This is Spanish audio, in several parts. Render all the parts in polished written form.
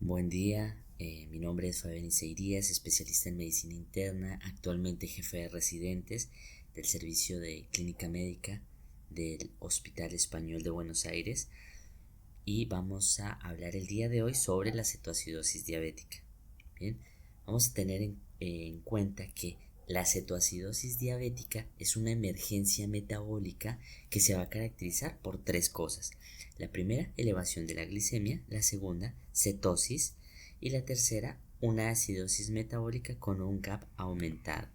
Buen día, mi nombre es Fabián Iseirías, especialista en medicina interna, actualmente jefe de residentes del servicio de clínica médica del Hospital Español de Buenos Aires, y vamos a hablar el día de hoy sobre la cetoacidosis diabética. Bien, vamos a tener en cuenta que la cetoacidosis diabética es una emergencia metabólica que se va a caracterizar por tres cosas. La primera, elevación de la glicemia; la segunda, cetosis; y la tercera, una acidosis metabólica con un GAP aumentado.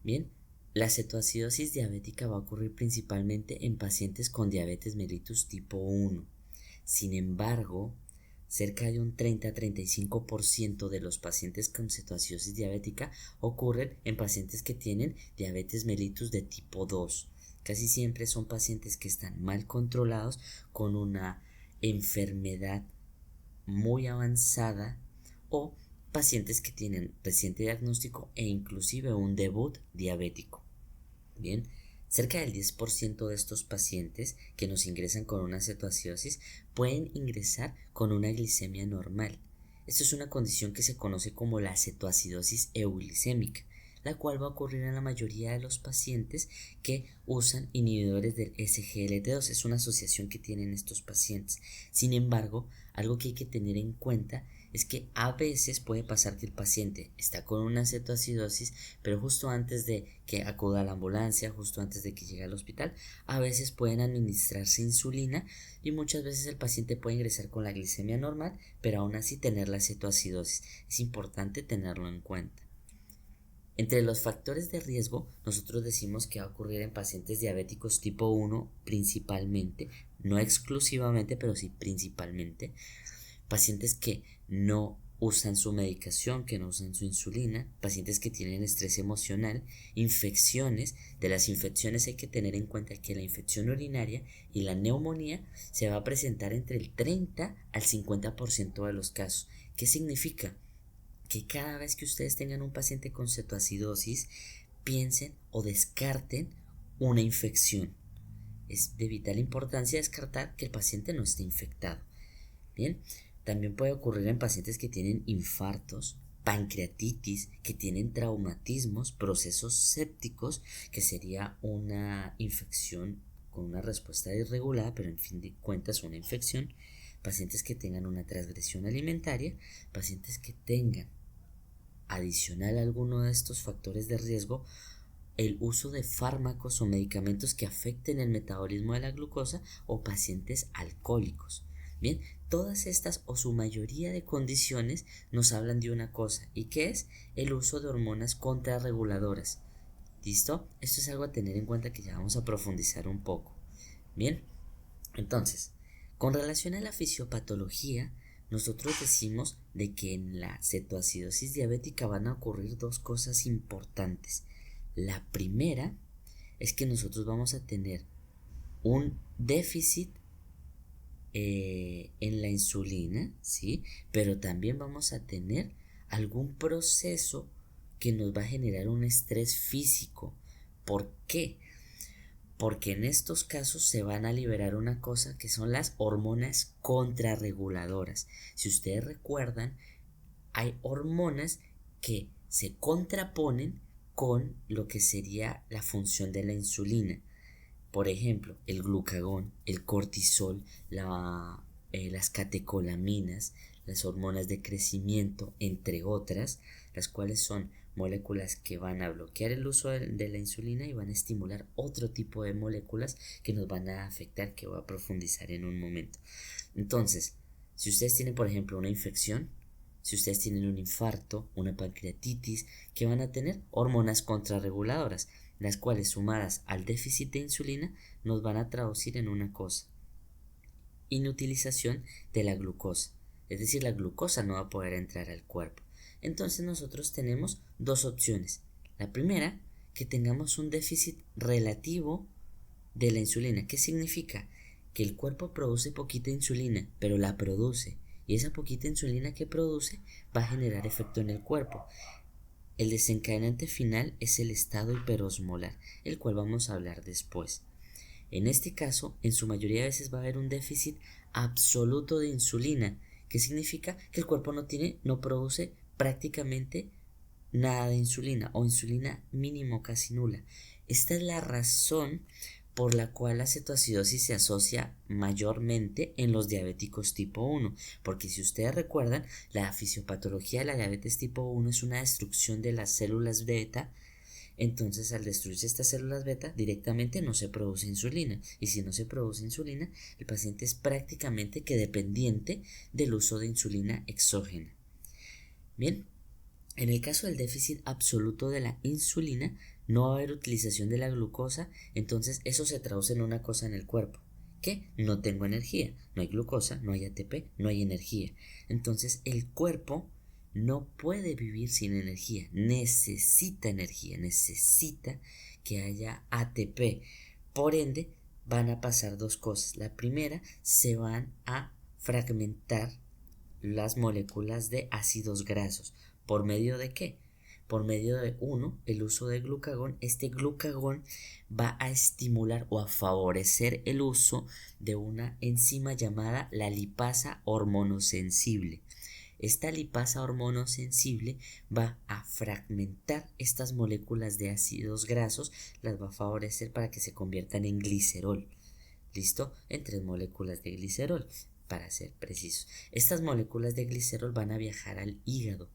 Bien, la cetoacidosis diabética va a ocurrir principalmente en pacientes con diabetes mellitus tipo 1. Sin embargo, cerca de un 30-35% de los pacientes con cetoacidosis diabética ocurren en pacientes que tienen diabetes mellitus de tipo 2. Casi siempre son pacientes que están mal controlados, con una enfermedad muy avanzada, o pacientes que tienen reciente diagnóstico e inclusive un debut diabético. Bien, cerca del 10% de estos pacientes que nos ingresan con una cetoacidosis pueden ingresar con una glicemia normal. Esto es una condición que se conoce como la cetoacidosis euglicémica, la cual va a ocurrir en la mayoría de los pacientes que usan inhibidores del SGLT2. Es una asociación que tienen estos pacientes. Sin embargo, algo que hay que tener en cuenta es que a veces puede pasar que el paciente está con una cetoacidosis, pero justo antes de que acuda a la ambulancia, justo antes de que llegue al hospital, a veces pueden administrarse insulina, y muchas veces el paciente puede ingresar con la glicemia normal, pero aún así tener la cetoacidosis. Es importante tenerlo en cuenta. Entre los factores de riesgo, nosotros decimos que va a ocurrir en pacientes diabéticos tipo 1 principalmente, no exclusivamente, pero sí principalmente. Pacientes que no usan su medicación, que no usan su insulina, pacientes que tienen estrés emocional, infecciones. De las infecciones hay que tener en cuenta que la infección urinaria y la neumonía se va a presentar entre el 30 al 50% de los casos. ¿Qué significa? Que cada vez que ustedes tengan un paciente con cetoacidosis, piensen o descarten una infección. Es de vital importancia descartar que el paciente no esté infectado. Bien, también puede ocurrir en pacientes que tienen infartos, pancreatitis, que tienen traumatismos, procesos sépticos, que sería una infección con una respuesta irregular, pero en fin de cuentas una infección. Pacientes que tengan una transgresión alimentaria, pacientes que tengan, adicional a alguno de estos factores de riesgo, el uso de fármacos o medicamentos que afecten el metabolismo de la glucosa, o pacientes alcohólicos. Bien, todas estas o su mayoría de condiciones nos hablan de una cosa, y que es el uso de hormonas contrarreguladoras. ¿Listo? Esto es algo a tener en cuenta, que ya vamos a profundizar un poco. Bien, entonces, con relación a la fisiopatología, nosotros decimos de que en la cetoacidosis diabética van a ocurrir dos cosas importantes. La primera es que nosotros vamos a tener un déficit en la insulina, ¿sí? Pero también vamos a tener algún proceso que nos va a generar un estrés físico. ¿Por qué? Porque en estos casos se van a liberar una cosa que son las hormonas contrarreguladoras. Si ustedes recuerdan, hay hormonas que se contraponen con lo que sería la función de la insulina. Por ejemplo, el glucagón, el cortisol, las catecolaminas, las hormonas de crecimiento, entre otras, las cuales son moléculas que van a bloquear el uso de la insulina y van a estimular otro tipo de moléculas que nos van a afectar, que voy a profundizar en un momento. Entonces, si ustedes tienen, por ejemplo, una infección, si ustedes tienen un infarto, una pancreatitis, ¿qué van a tener? Hormonas contrarreguladoras, las cuales, sumadas al déficit de insulina, nos van a traducir en una cosa: inutilización de la glucosa. Es decir, la glucosa no va a poder entrar al cuerpo. Entonces nosotros tenemos dos opciones. La primera, que tengamos un déficit relativo de la insulina. ¿Qué significa? Que el cuerpo produce poquita insulina, pero la produce, y esa poquita insulina que produce va a generar efecto en el cuerpo. El desencadenante final es el estado hiperosmolar, el cual vamos a hablar después. En este caso, en su mayoría de veces va a haber un déficit absoluto de insulina. ¿Qué significa? Que el cuerpo no produce prácticamente nada de insulina o insulina mínimo casi nula. Esta es la razón por la cual la cetoacidosis se asocia mayormente en los diabéticos tipo 1, porque si ustedes recuerdan, la fisiopatología de la diabetes tipo 1 es una destrucción de las células beta. Entonces, al destruirse estas células beta, directamente no se produce insulina. Y si no se produce insulina, el paciente es prácticamente que dependiente del uso de insulina exógena. Bien, en el caso del déficit absoluto de la insulina, no va a haber utilización de la glucosa, entonces eso se traduce en una cosa en el cuerpo, que no tengo energía, no hay glucosa, no hay ATP, no hay energía. Entonces el cuerpo no puede vivir sin energía, necesita que haya ATP. Por ende, van a pasar dos cosas. La primera, se van a fragmentar las moléculas de ácidos grasos. ¿Por medio de qué? Por medio de el uso de glucagón. Este glucagón va a estimular o a favorecer el uso de una enzima llamada la lipasa hormonosensible. Esta lipasa hormonosensible va a fragmentar estas moléculas de ácidos grasos, las va a favorecer para que se conviertan en glicerol. ¿Listo? En 3 moléculas de glicerol, para ser precisos. Estas moléculas de glicerol van a viajar al hígado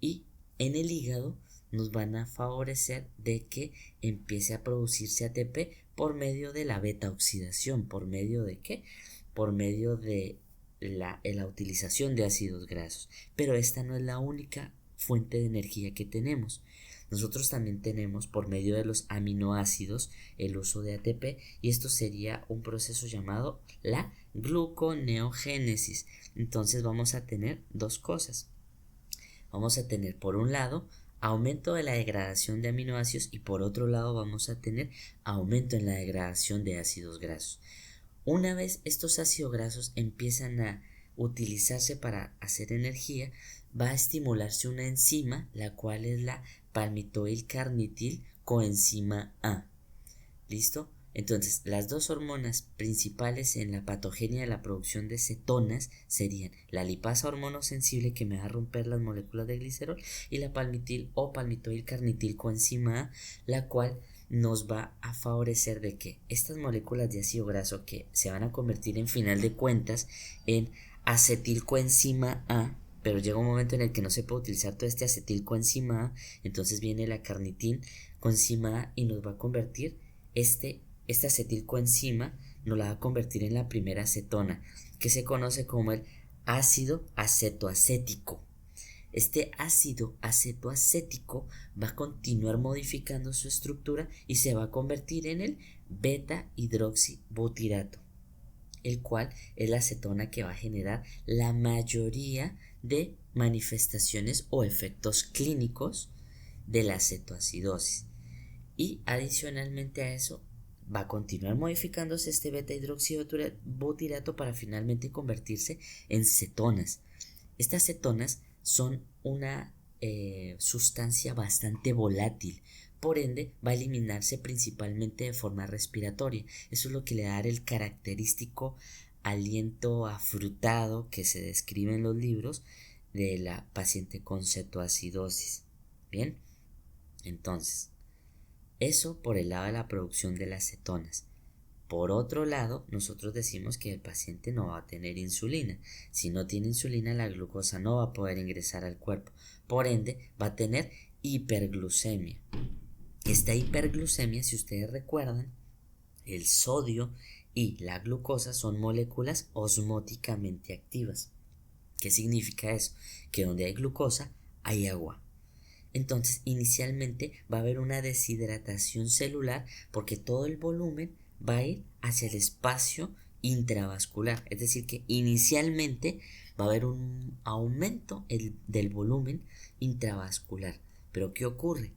y en el hígado nos van a favorecer de que empiece a producirse ATP por medio de la beta oxidación. ¿Por medio de qué? Por medio de la utilización de ácidos grasos. Pero esta no es la única fuente de energía que tenemos. Nosotros también tenemos por medio de los aminoácidos el uso de ATP, y esto sería un proceso llamado la gluconeogénesis. Entonces vamos a tener dos cosas. Vamos a tener por un lado aumento de la degradación de aminoácidos y por otro lado vamos a tener aumento en la degradación de ácidos grasos. Una vez estos ácidos grasos empiezan a utilizarse para hacer energía, va a estimularse una enzima, la cual es la palmitoil-carnitil coenzima A. ¿Listo? Entonces, las dos hormonas principales en la patogenia de la producción de cetonas serían la lipasa hormonosensible, que me va a romper las moléculas de glicerol, y la palmitil o palmitoil-carnitil coenzima A, la cual nos va a favorecer de que estas moléculas de ácido graso, que se van a convertir en final de cuentas en acetilcoenzima A, pero llega un momento en el que no se puede utilizar todo este acetilcoenzima A, entonces viene la carnitin coenzima A y nos va a convertir este acetilcoenzima, nos la va a convertir en la primera acetona, que se conoce como el ácido acetoacético. Este ácido acetoacético va a continuar modificando su estructura y se va a convertir en el beta hidroxibutirato, el cual es la acetona que va a generar la mayoría de manifestaciones o efectos clínicos de la cetoacidosis. Y adicionalmente a eso va a continuar modificándose este beta hidroxibutirato para finalmente convertirse en cetonas. Estas cetonas son una sustancia bastante volátil, por ende va a eliminarse principalmente de forma respiratoria. Eso es lo que le da el característico aliento afrutado que se describe en los libros de la paciente con cetoacidosis. Bien, entonces eso por el lado de la producción de las cetonas. Por otro lado, nosotros decimos que el paciente no va a tener insulina. Si no tiene insulina, la glucosa no va a poder ingresar al cuerpo. Por ende, va a tener hiperglucemia. Esta hiperglucemia, si ustedes recuerdan, el sodio y la glucosa son moléculas osmóticamente activas. ¿Qué significa eso? Que donde hay glucosa, hay agua. Entonces, inicialmente va a haber una deshidratación celular porque todo el volumen va a ir hacia el espacio intravascular. Es decir, que inicialmente va a haber un aumento del volumen intravascular. Pero ¿qué ocurre?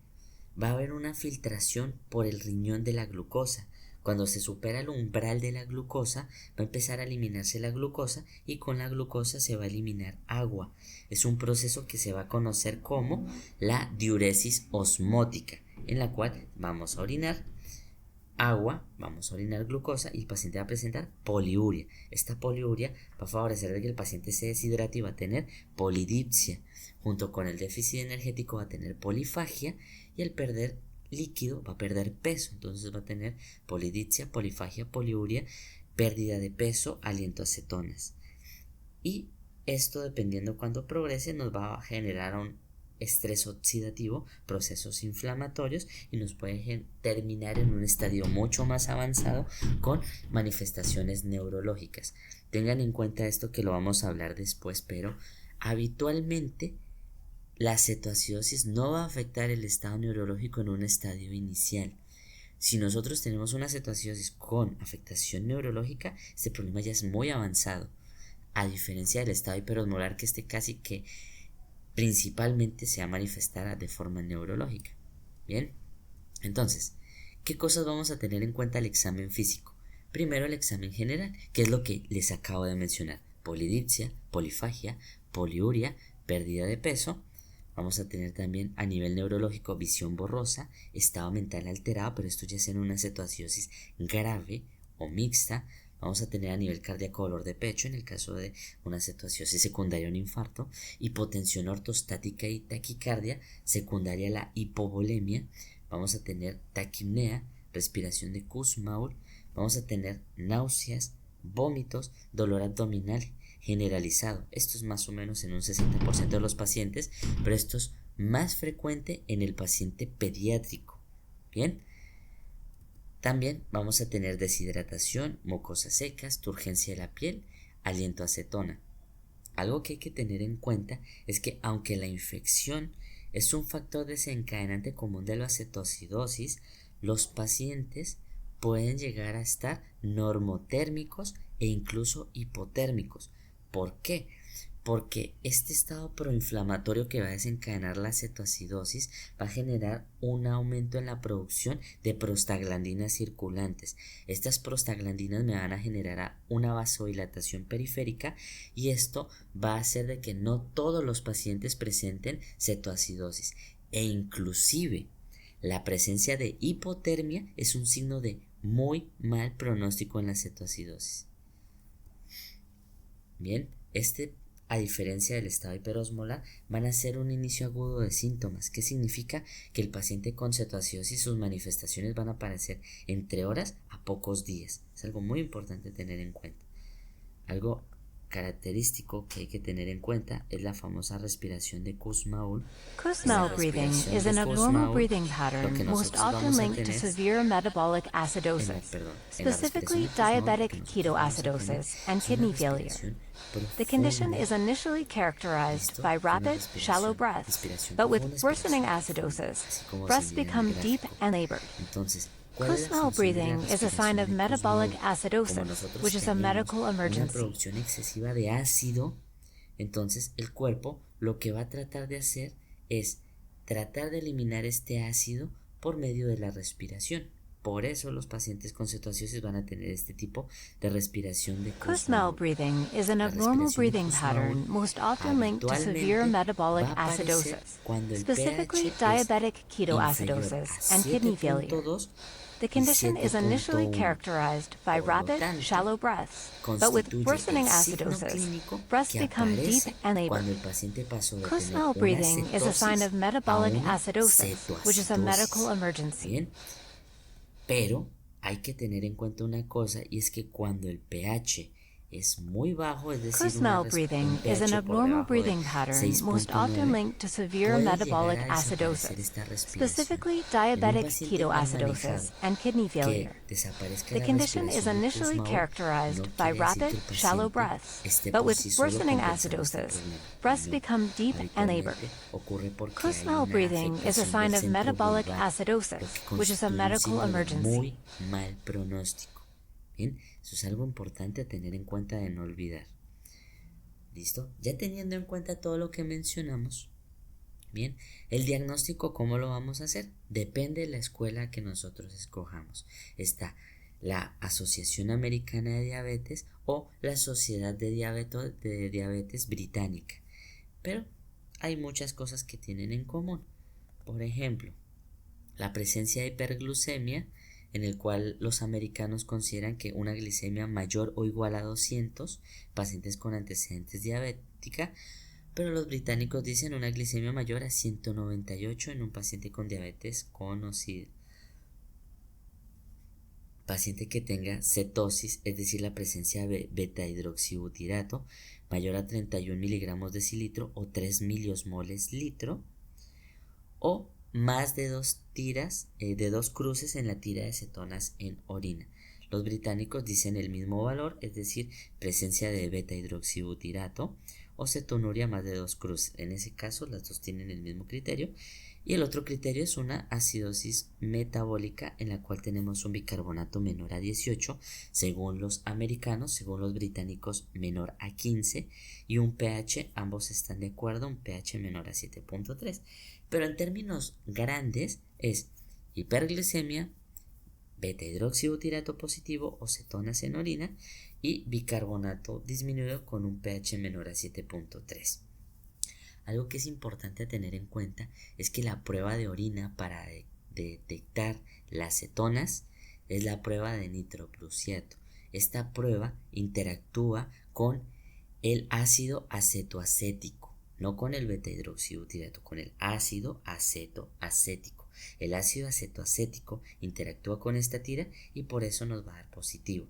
Va a haber una filtración por el riñón de la glucosa. Cuando se supera el umbral de la glucosa, va a empezar a eliminarse la glucosa y con la glucosa se va a eliminar agua. Es un proceso que se va a conocer como la diuresis osmótica, en la cual vamos a orinar agua, vamos a orinar glucosa y el paciente va a presentar poliuria. Esta poliuria va a favorecer de que el paciente se deshidrate y va a tener polidipsia. Junto con el déficit energético va a tener polifagia y al perder líquido va a perder peso. Entonces va a tener polidipsia, polifagia, poliuria, pérdida de peso, aliento a cetonas. Y esto, dependiendo cuando progrese, nos va a generar un estrés oxidativo, procesos inflamatorios y nos puede terminar en un estadio mucho más avanzado con manifestaciones neurológicas. Tengan en cuenta esto que lo vamos a hablar después, pero habitualmente la cetoacidosis no va a afectar el estado neurológico en un estadio inicial. Si nosotros tenemos una cetoacidosis con afectación neurológica, este problema ya es muy avanzado, a diferencia del estado hiperosmolar, que casi que principalmente se va a manifestar de forma neurológica. Bien, entonces, ¿qué cosas vamos a tener en cuenta al examen físico? Primero, el examen general, que es lo que les acabo de mencionar: polidipsia, polifagia, poliuria, pérdida de peso. Vamos a tener también a nivel neurológico visión borrosa, estado mental alterado, pero esto ya es en una cetoacidosis grave o mixta. Vamos a tener a nivel cardíaco dolor de pecho en el caso de una cetoacidosis secundaria a un infarto, hipotensión ortostática y taquicardia secundaria a la hipovolemia. Vamos a tener taquipnea, respiración de Kussmaul. Vamos a tener náuseas, vómitos, dolor abdominal generalizado. Esto es más o menos en un 60% de los pacientes, pero esto es más frecuente en el paciente pediátrico. Bien. También vamos a tener deshidratación, mucosas secas, turgencia de la piel, aliento a acetona. Algo que hay que tener en cuenta es que aunque la infección es un factor desencadenante común de la cetoacidosis, los pacientes pueden llegar a estar normotérmicos e incluso hipotérmicos. ¿Por qué? Porque este estado proinflamatorio que va a desencadenar la cetoacidosis va a generar un aumento en la producción de prostaglandinas circulantes. Estas prostaglandinas me van a generar una vasodilatación periférica y esto va a hacer de que no todos los pacientes presenten cetoacidosis, e inclusive la presencia de hipotermia es un signo de muy mal pronóstico en la cetoacidosis. Bien, a diferencia del estado hiperosmolar, van a ser un inicio agudo de síntomas. ¿Qué significa? Que el paciente con cetoacidosis, sus manifestaciones van a aparecer entre horas a pocos días. Es algo muy importante tener en cuenta. Algo característico que hay que tener en cuenta es la famosa respiración de Kussmaul. Kussmaul breathing is an abnormal breathing pattern most often linked to severe metabolic acidosis, specifically diabetic ketoacidosis and kidney failure. The condition is initially characterized by rapid, shallow breaths, but with worsening acidosis, breaths become deep and labored. Kussmaul breathing is a sign of metabolic acidosis, which is a medical emergency. Una producción excesiva de ácido, entonces el cuerpo lo que va a tratar de hacer es tratar de eliminar este ácido por medio de la respiración. Por eso los pacientes con cetoacidosis van a tener este tipo de respiración de Kussmaul breathing is an abnormal breathing pattern most often linked to severe metabolic acidosis, specifically diabetic ketoacidosis and kidney failure. The condition is initially characterized by rapid, shallow breaths, but with worsening acidosis, breaths become deep and labored. Kussmaul breathing is a sign of metabolic acidosis, which is a medical emergency. Bien, pero hay que tener en cuenta una cosa, y es que cuando el pH es muy bajo, es decir, Kussmaul breathing is an abnormal breathing pattern most often linked to severe metabolic acidosis, specifically diabetic ketoacidosis and kidney failure. The condition is initially characterized by rapid, shallow breaths, but with worsening acidosis, breaths become deep and labored. Kussmaul breathing is a sign of metabolic acidosis, which is a medical emergency. Muy mal pronóstico. Bien, eso es algo importante a tener en cuenta, de no olvidar. ¿Listo? Ya teniendo en cuenta todo lo que mencionamos, bien, el diagnóstico, ¿cómo lo vamos a hacer? Depende de la escuela que nosotros escojamos. Está la Asociación Americana de Diabetes o la Sociedad de Diabetes Británica. Pero hay muchas cosas que tienen en común. Por ejemplo, la presencia de hiperglucemia en el cual los americanos consideran que una glicemia mayor o igual a 200, pacientes con antecedentes diabética, pero los británicos dicen una glicemia mayor a 198 en un paciente con diabetes conocida. Paciente que tenga cetosis, es decir, la presencia de beta-hidroxibutirato mayor a 31 miligramos decilitro o 3 miliosmoles litro, o más de 2 cruces en la tira de cetonas en orina. Los británicos dicen el mismo valor, es decir, presencia de beta-hidroxibutirato o cetonuria más de 2 cruces. En ese caso, las dos tienen el mismo criterio. Y el otro criterio es una acidosis metabólica en la cual tenemos un bicarbonato menor a 18, según los americanos, según los británicos menor a 15, y un pH, ambos están de acuerdo, un pH menor a 7.3. Pero en términos grandes es hiperglicemia, beta-hidroxibutirato positivo o cetonas en orina y bicarbonato disminuido con un pH menor a 7.3. Algo que es importante tener en cuenta es que la prueba de orina para detectar las cetonas es la prueba de nitroprusiato. Esta prueba interactúa con el ácido acetoacético, no con el beta-hidroxibutirato, con el ácido acetoacético. El ácido acetoacético interactúa con esta tira y por eso nos va a dar positivo.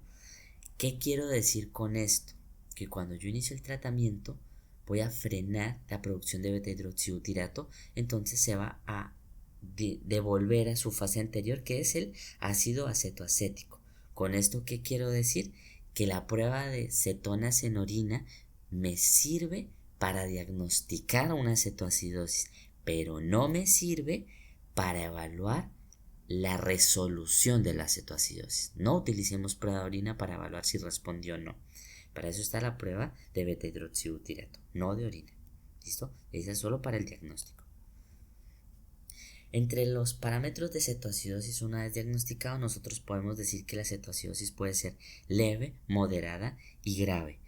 ¿Qué quiero decir con esto? Que cuando yo inicio el tratamiento voy a frenar la producción de beta-hidroxibutirato, entonces se va a devolver a su fase anterior, que es el ácido acetoacético. ¿Con esto qué quiero decir? Que la prueba de cetonas en orina me sirve para diagnosticar una cetoacidosis, pero no me sirve para evaluar la resolución de la cetoacidosis. No utilicemos prueba de orina para evaluar si respondió o no. Para eso está la prueba de beta-hidroxibutirato, no de orina. ¿Listo? Esa es solo para el diagnóstico. Entre los parámetros de cetoacidosis, una vez diagnosticado, nosotros podemos decir que la cetoacidosis puede ser leve, moderada y grave.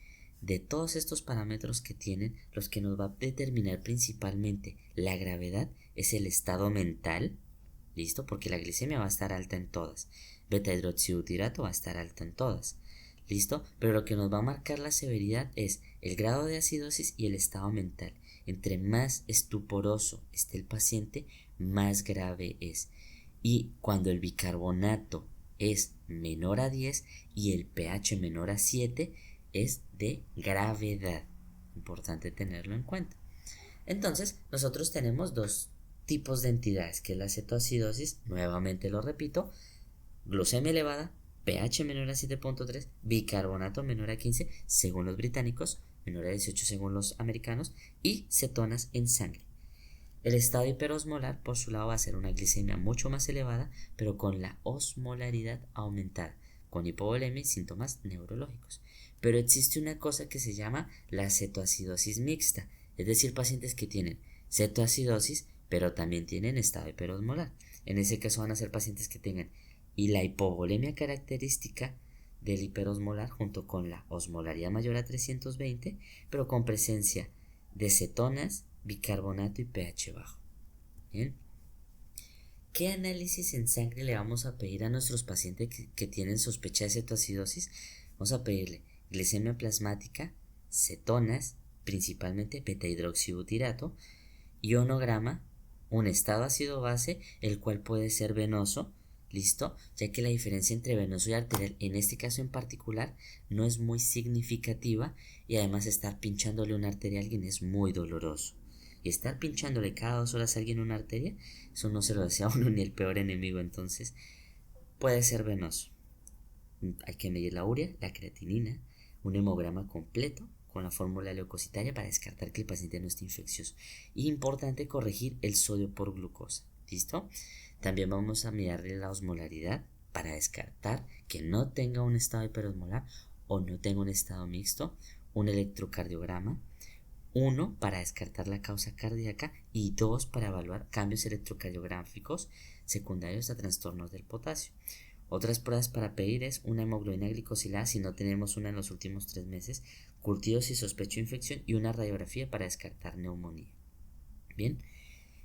De todos estos parámetros que tienen, los que nos va a determinar principalmente la gravedad es el estado mental, ¿listo? Porque la glicemia va a estar alta en todas. Beta-hidroxibutirato va a estar alta en todas. ¿Listo? Pero lo que nos va a marcar la severidad es el grado de acidosis y el estado mental. Entre más estuporoso esté el paciente, más grave es. Y cuando el bicarbonato es menor a 10 y el pH menor a 7, es de gravedad. Importante tenerlo en cuenta. Entonces, nosotros tenemos dos tipos de entidades, que es la cetoacidosis, nuevamente lo repito, glucemia elevada, pH menor a 7.3, bicarbonato menor a 15 según los británicos, menor a 18 según los americanos, y cetonas en sangre. El estado hiperosmolar por su lado va a ser una glicemia mucho más elevada, pero con la osmolaridad aumentada, con hipovolemia y síntomas neurológicos. Pero existe una cosa que se llama la cetoacidosis mixta, es decir, pacientes que tienen cetoacidosis, pero también tienen estado hiperosmolar. En ese caso van a ser pacientes que tengan y la hipovolemia característica del hiperosmolar junto con la osmolaridad mayor a 320, pero con presencia de cetonas, bicarbonato y pH bajo. Bien. ¿Qué análisis en sangre le vamos a pedir a nuestros pacientes que tienen sospecha de cetoacidosis? Vamos a pedirle glicemia plasmática, cetonas, principalmente beta-hidroxibutirato, ionograma, un estado ácido base, el cual puede ser venoso, ¿listo? Ya que la diferencia entre venoso y arterial en este caso en particular no es muy significativa y además estar pinchándole una arteria a alguien es muy doloroso. Y estar pinchándole cada 2 horas a alguien una arteria, eso no se lo desea a uno ni el peor enemigo, entonces puede ser venoso. Hay que medir la urea, la creatinina, un hemograma completo con la fórmula leucocitaria para descartar que el paciente no esté infeccioso. Y importante corregir el sodio por glucosa, ¿listo? También vamos a medirle la osmolaridad para descartar que no tenga un estado hiperosmolar o no tenga un estado mixto, un electrocardiograma, 1 para descartar la causa cardíaca y 2 para evaluar cambios electrocardiográficos secundarios a trastornos del potasio. Otras pruebas para pedir es una hemoglobina glicosilada si no tenemos una en los últimos 3 meses, curtidos si sospecho infección y una radiografía para descartar neumonía. Bien,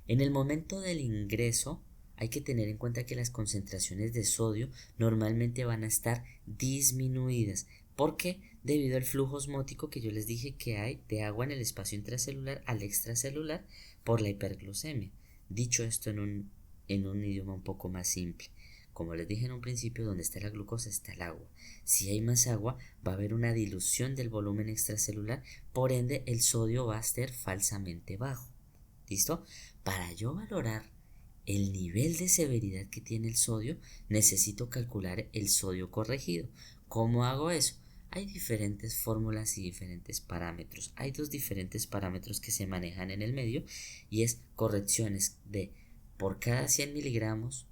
en el momento del ingreso hay que tener en cuenta que las concentraciones de sodio normalmente van a estar disminuidas. ¿Por qué? Debido al flujo osmótico que yo les dije que hay de agua en el espacio intracelular al extracelular por la hiperglucemia. Dicho esto en un idioma un poco más simple. Como les dije en un principio, donde está la glucosa está el agua. Si hay más agua, va a haber una dilución del volumen extracelular, por ende el sodio va a ser falsamente bajo. ¿Listo? Para yo valorar el nivel de severidad que tiene el sodio, necesito calcular el sodio corregido. ¿Cómo hago eso? Hay diferentes fórmulas y diferentes parámetros. Hay dos diferentes parámetros que se manejan en el medio y es correcciones de por cada 100 miligramos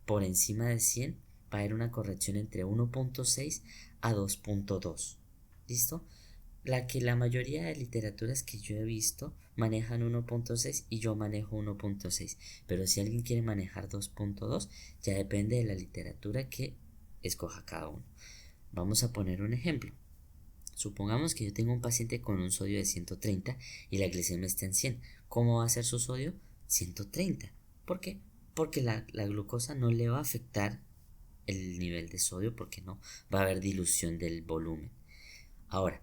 por encima de 100 va a haber una corrección entre 1.6 a 2.2. ¿Listo? La mayoría de literaturas que yo he visto manejan 1.6 y yo manejo 1.6, pero si alguien quiere manejar 2.2 ya depende de la literatura que escoja cada uno. Vamos a poner un ejemplo. Supongamos que yo tengo un paciente con un sodio de 130 y la glicemia está en 100. ¿Cómo va a ser su sodio? 130. ¿Por qué? Porque la glucosa no le va a afectar el nivel de sodio porque no va a haber dilución del volumen. Ahora,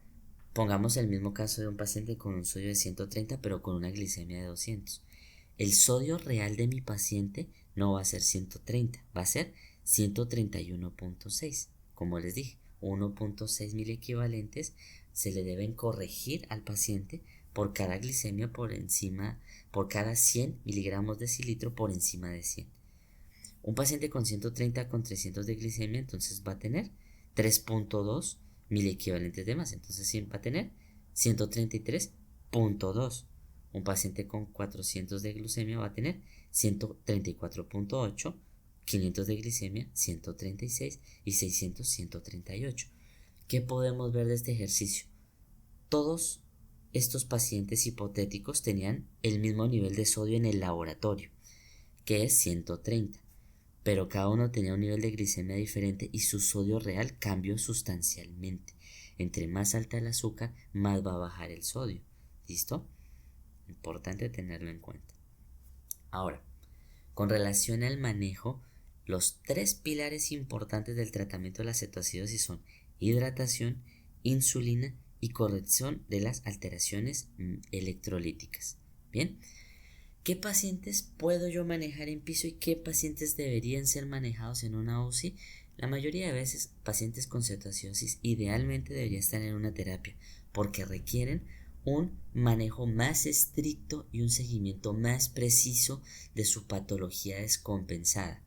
pongamos el mismo caso de un paciente con un sodio de 130 pero con una glicemia de 200. El sodio real de mi paciente no va a ser 130, va a ser 131.6. Como les dije, 1.6 mil equivalentes se le deben corregir al paciente por cada glicemia por cada 100 miligramos de decilitro por encima de 100. Un paciente con 130 con 300 de glicemia entonces va a tener 3.2 mil equivalentes de más, entonces va a tener 133.2. Un paciente con 400 de glucemia va a tener 134.8, 500 de glicemia 136 y 600 138. ¿Qué podemos ver de este ejercicio? Todos estos pacientes hipotéticos tenían el mismo nivel de sodio en el laboratorio, que es 130, pero cada uno tenía un nivel de glicemia diferente y su sodio real cambió sustancialmente. Entre más alta el azúcar, más va a bajar el sodio. ¿Listo? Importante tenerlo en cuenta. Ahora, con relación al manejo, los tres pilares importantes del tratamiento de la cetoacidosis son hidratación, insulina y corrección de las alteraciones electrolíticas. Bien, ¿qué pacientes puedo yo manejar en piso y qué pacientes deberían ser manejados en una UCI? La mayoría de veces, pacientes con cetoacidosis idealmente deberían estar en una terapia porque requieren un manejo más estricto y un seguimiento más preciso de su patología descompensada.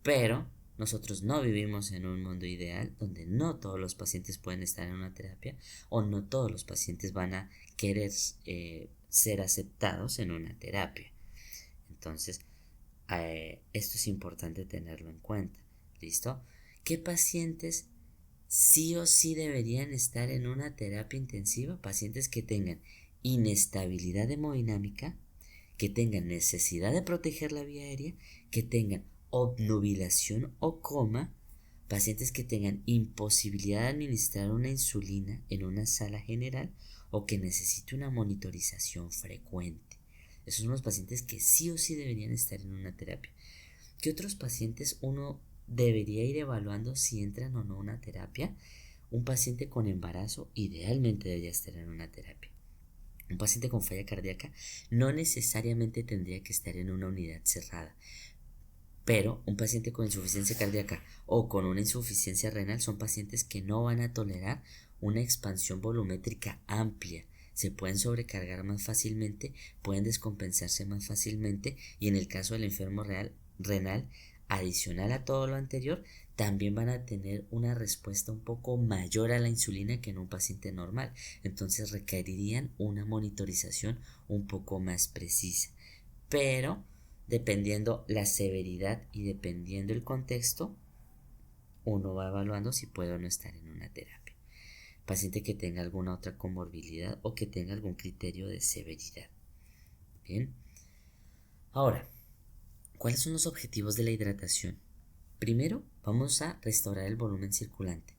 Pero nosotros no vivimos en un mundo ideal donde no todos los pacientes pueden estar en una terapia o no todos los pacientes van a querer ser aceptados en una terapia. Entonces, esto es importante tenerlo en cuenta. ¿Listo? ¿Qué pacientes sí o sí deberían estar en una terapia intensiva? Pacientes que tengan inestabilidad hemodinámica, que tengan necesidad de proteger la vía aérea, que tengan obnubilación o coma, pacientes que tengan imposibilidad de administrar una insulina en una sala general o que necesite una monitorización frecuente. Esos son los pacientes que sí o sí deberían estar en una terapia. ¿Qué otros pacientes uno debería ir evaluando si entran o no a una terapia? Un paciente con embarazo idealmente debería estar en una terapia. Un paciente con falla cardíaca no necesariamente tendría que estar en una unidad cerrada. Pero un paciente con insuficiencia cardíaca o con una insuficiencia renal son pacientes que no van a tolerar una expansión volumétrica amplia. Se pueden sobrecargar más fácilmente, pueden descompensarse más fácilmente y en el caso del enfermo renal, adicional a todo lo anterior, también van a tener una respuesta un poco mayor a la insulina que en un paciente normal. Entonces requerirían una monitorización un poco más precisa. Pero dependiendo la severidad y dependiendo el contexto, uno va evaluando si puede o no estar en una terapia. Paciente que tenga alguna otra comorbilidad o que tenga algún criterio de severidad. Bien. Ahora, ¿cuáles son los objetivos de la hidratación? Primero, vamos a restaurar el volumen circulante.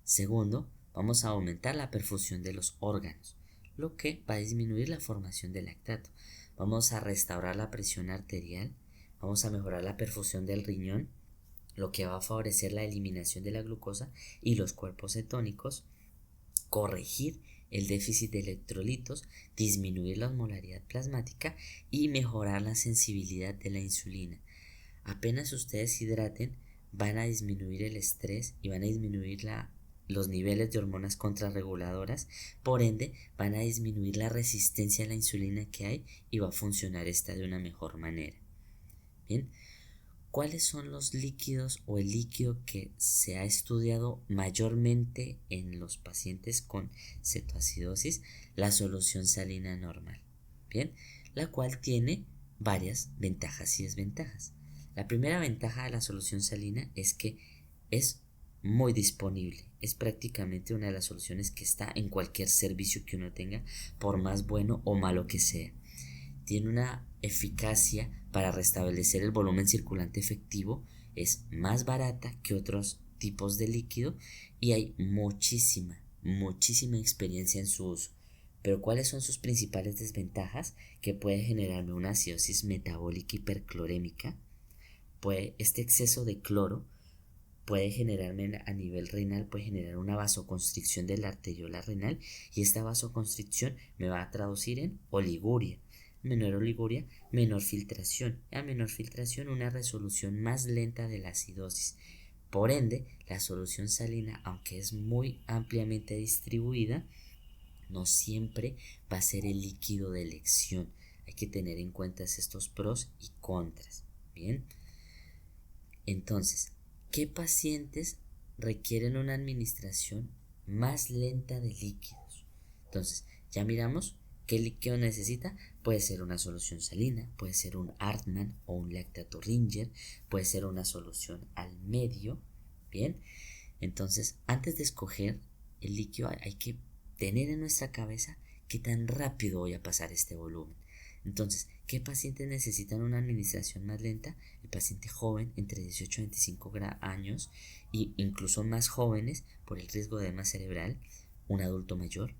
Segundo, vamos a aumentar la perfusión de los órganos, lo que va a disminuir la formación de lactato. Vamos a restaurar la presión arterial, vamos a mejorar la perfusión del riñón, lo que va a favorecer la eliminación de la glucosa y los cuerpos cetónicos, corregir el déficit de electrolitos, disminuir la osmolaridad plasmática y mejorar la sensibilidad de la insulina. Apenas ustedes hidraten, van a disminuir el estrés y van a disminuir los niveles de hormonas contrarreguladoras, por ende van a disminuir la resistencia a la insulina que hay y va a funcionar esta de una mejor manera. Bien, ¿cuáles son los líquidos o el líquido que se ha estudiado mayormente en los pacientes con cetoacidosis? La solución salina normal, bien, la cual tiene varias ventajas y desventajas. La primera ventaja de la solución salina es que es muy disponible, es prácticamente una de las soluciones que está en cualquier servicio que uno tenga, por más bueno o malo que sea. Tiene una eficacia para restablecer el volumen circulante efectivo, es más barata que otros tipos de líquido y hay muchísima experiencia en su uso. Pero ¿cuáles son sus principales desventajas? Que puede generarme una acidosis metabólica hiperclorémica. Este exceso de cloro puede generarme a nivel renal, puede generar una vasoconstricción de la arteriola renal y esta vasoconstricción me va a traducir en oliguria. Menor oliguria, menor filtración. A menor filtración, una resolución más lenta de la acidosis. Por ende, la solución salina, aunque es muy ampliamente distribuida, no siempre va a ser el líquido de elección. Hay que tener en cuenta estos pros y contras. Bien. Entonces, ¿qué pacientes requieren una administración más lenta de líquidos? Entonces, ya miramos qué líquido necesita. Puede ser una solución salina, puede ser un Hartmann o un lactato Ringer, puede ser una solución al medio. Bien, entonces, antes de escoger el líquido hay que tener en nuestra cabeza qué tan rápido voy a pasar este volumen. Entonces, ¿qué pacientes necesitan una administración más lenta? El paciente joven, entre 18 y 25 años, e incluso más jóvenes por el riesgo de edema cerebral, un adulto mayor,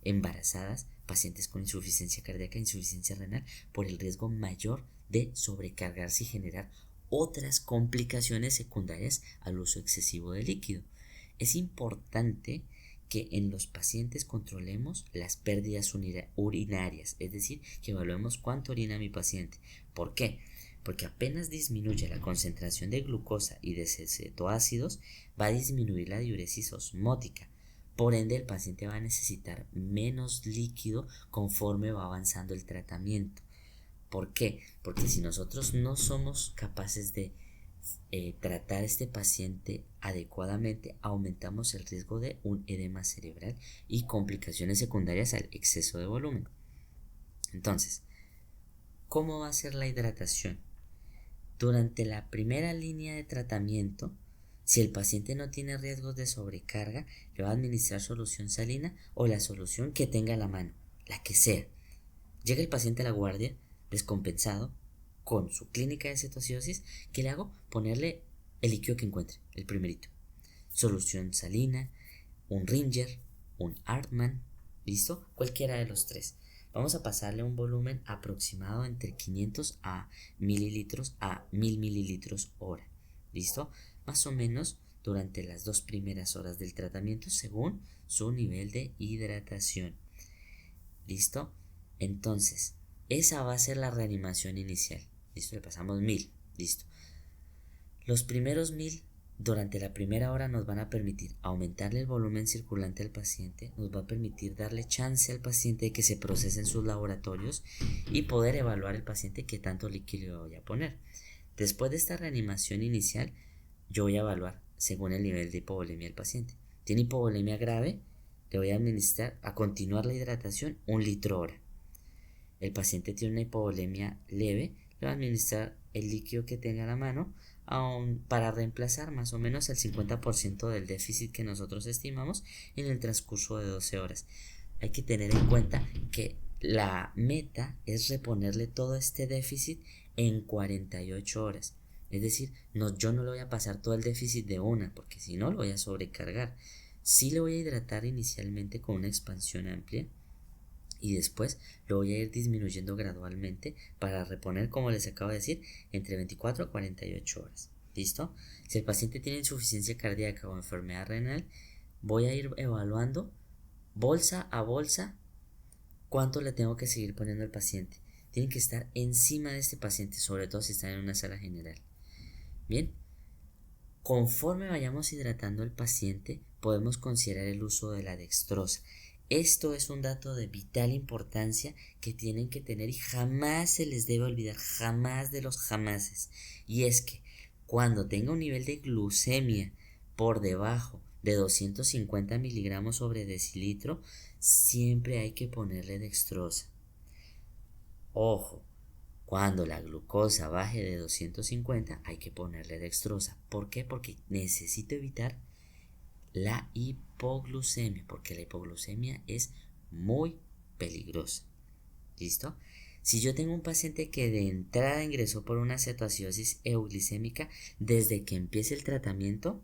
embarazadas, pacientes con insuficiencia cardíaca, insuficiencia renal, por el riesgo mayor de sobrecargarse y generar otras complicaciones secundarias al uso excesivo de líquido. Es importante que en los pacientes controlemos las pérdidas urinarias, es decir, que evaluemos cuánto orina mi paciente. ¿Por qué? Porque apenas disminuye la concentración de glucosa y de cetoácidos, va a disminuir la diuresis osmótica. Por ende, el paciente va a necesitar menos líquido conforme va avanzando el tratamiento. ¿Por qué? Porque si nosotros no somos capaces de tratar a este paciente adecuadamente, aumentamos el riesgo de un edema cerebral y complicaciones secundarias al exceso de volumen. Entonces, ¿cómo va a ser la hidratación? Durante la primera línea de tratamiento, si el paciente no tiene riesgos de sobrecarga, le va a administrar solución salina o la solución que tenga a la mano, la que sea. Llega el paciente a la guardia descompensado con su clínica de cetoacidosis. ¿Qué le hago? Ponerle el líquido que encuentre, el primerito. Solución salina, un Ringer, un Hartmann, ¿listo? Cualquiera de los tres. Vamos a pasarle un volumen aproximado entre 500 a mililitros a 1000 mililitros hora, ¿listo? Más o menos durante las 2 primeras horas del tratamiento según su nivel de hidratación, ¿listo? Entonces, esa va a ser la reanimación inicial. Listo, le pasamos 1000. Listo. Los primeros 1000 durante la primera hora nos van a permitir aumentarle el volumen circulante al paciente, nos va a permitir darle chance al paciente de que se procese en sus laboratorios y poder evaluar el paciente qué tanto líquido le voy a poner. Después de esta reanimación inicial, yo voy a evaluar según el nivel de hipovolemia del paciente. ¿Tiene hipovolemia grave? Le voy a administrar a continuar la hidratación 1 litro hora. El paciente tiene una hipovolemia leve, le va a administrar el líquido que tenga a la mano para reemplazar más o menos el 50% del déficit que nosotros estimamos en el transcurso de 12 horas. Hay que tener en cuenta que la meta es reponerle todo este déficit en 48 horas. Es decir, yo no le voy a pasar todo el déficit de una, porque si no lo voy a sobrecargar. Sí le voy a hidratar inicialmente con una expansión amplia y después lo voy a ir disminuyendo gradualmente para reponer, como les acabo de decir, entre 24 a 48 horas. ¿Listo? Si el paciente tiene insuficiencia cardíaca o enfermedad renal, voy a ir evaluando bolsa a bolsa cuánto le tengo que seguir poniendo al paciente. Tienen que estar encima de este paciente, sobre todo si están en una sala general. Bien, conforme vayamos hidratando al paciente, podemos considerar el uso de la dextrosa. Esto es un dato de vital importancia que tienen que tener y jamás se les debe olvidar, jamás de los jamases. Y es que cuando tenga un nivel de glucemia por debajo de 250 miligramos sobre decilitro, siempre hay que ponerle dextrosa. Ojo, cuando la glucosa baje de 250 hay que ponerle dextrosa. ¿Por qué? Porque necesito evitar la hipoglucemia, porque la hipoglucemia es muy peligrosa. ¿Listo? Si yo tengo un paciente que de entrada ingresó por una cetoacidosis euglicémica, desde que empiece el tratamiento,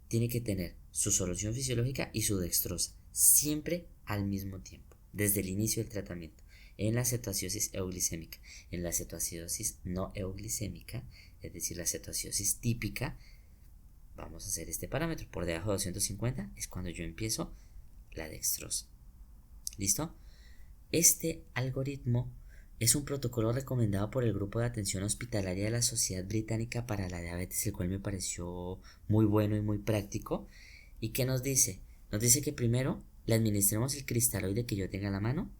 tiene que tener su solución fisiológica y su dextrosa, siempre al mismo tiempo, desde el inicio del tratamiento. En la cetoacidosis euglicémica, en la cetoacidosis no euglicémica, es decir, la cetoacidosis típica, vamos a hacer este parámetro por debajo de 250, es cuando yo empiezo la dextrosa. ¿Listo? Este algoritmo es un protocolo recomendado por el Grupo de Atención Hospitalaria de la Sociedad Británica para la Diabetes, el cual me pareció muy bueno y muy práctico. ¿Y qué nos dice? Nos dice que primero le administremos el cristaloide que yo tenga a la mano.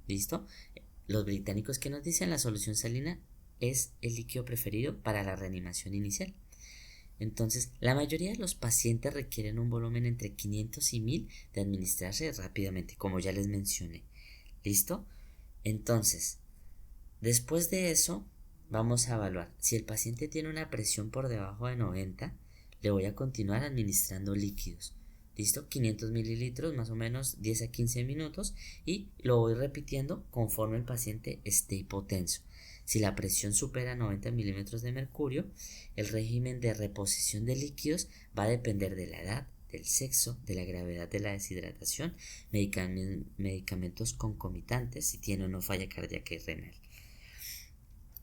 ¿Listo? Los británicos, ¿qué nos dicen? La solución salina es el líquido preferido para la reanimación inicial. Entonces, la mayoría de los pacientes requieren un volumen entre 500 y 1000 de administrarse rápidamente, como ya les mencioné. ¿Listo? Entonces, después de eso, vamos a evaluar. Si el paciente tiene una presión por debajo de 90, le voy a continuar administrando líquidos. ¿Listo? 500 mililitros, más o menos 10 a 15 minutos, y lo voy repitiendo conforme el paciente esté hipotenso. Si la presión supera 90 milímetros de mercurio, el régimen de reposición de líquidos va a depender de la edad, del sexo, de la gravedad de la deshidratación, medicamentos concomitantes, si tiene o no falla cardíaca y renal.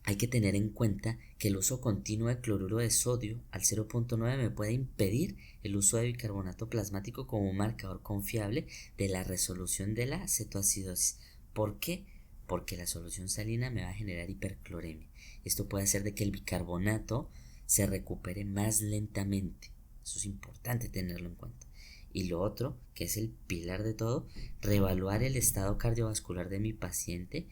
Hay que tener en cuenta que el uso continuo de cloruro de sodio al 0.9 me puede impedir el uso de bicarbonato plasmático como un marcador confiable de la resolución de la cetoacidosis. ¿Por qué? Porque la solución salina me va a generar hipercloremia. Esto puede hacer de que el bicarbonato se recupere más lentamente. Eso es importante tenerlo en cuenta. Y lo otro, que es el pilar de todo, reevaluar el estado cardiovascular de mi paciente